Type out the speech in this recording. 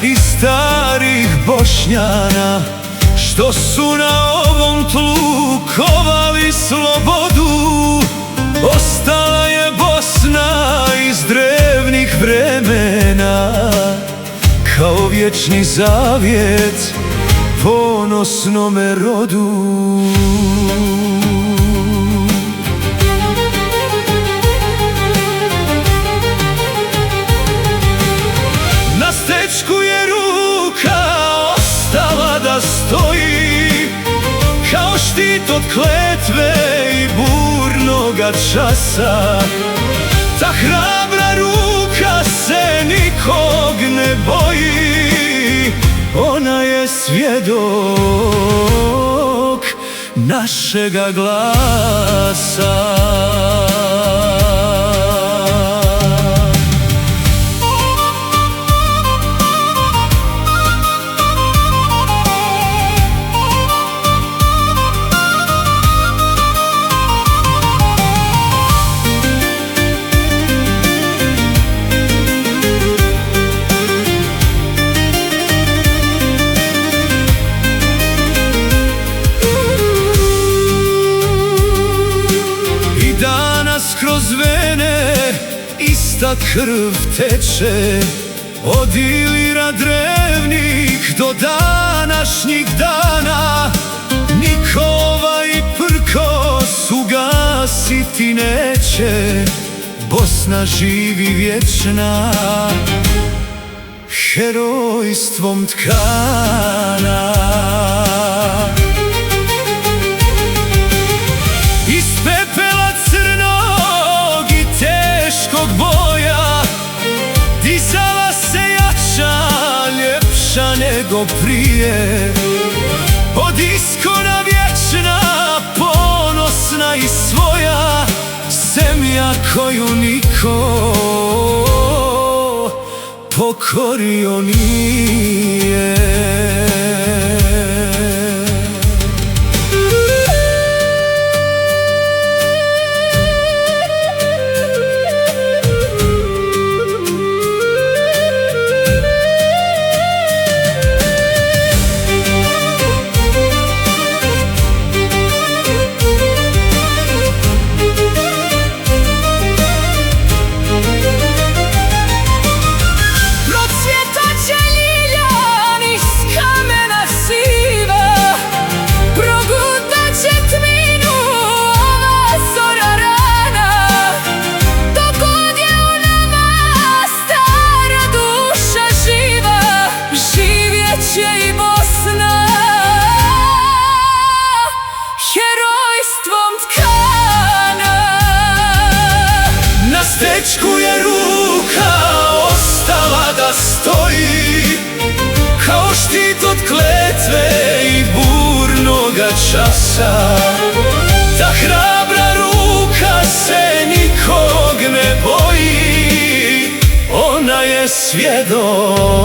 i starih Bošnjana, što su na ovom tlu kovali slobodu. Ostala je Bosna iz drevnih vremena, kao vječni zavjet ponosnome rodu. Na stečku je ruka ostala da stoji, kao štit od kletve i burnoga časa. Ta hrabra ruka se nikog ne boji, ona je svjedok našega glasa. Kroz vene ista krv teče, od Ilira drevnih do današnjih dana. Niko ovaj prkos ugasiti neće, Bosna živi vječna, herojstvom tkana. Iz pepela crnog i teškog boja dizala se jača, ljepša nego prije. Od iskona vječna, ponosna i svoja, zemlja koju niko pokorio nije. Na stečku je ruka ostala da stoji, kao štit od kletve i burnoga časa. Ta hrabra ruka se nikog ne boji, ona je svjedok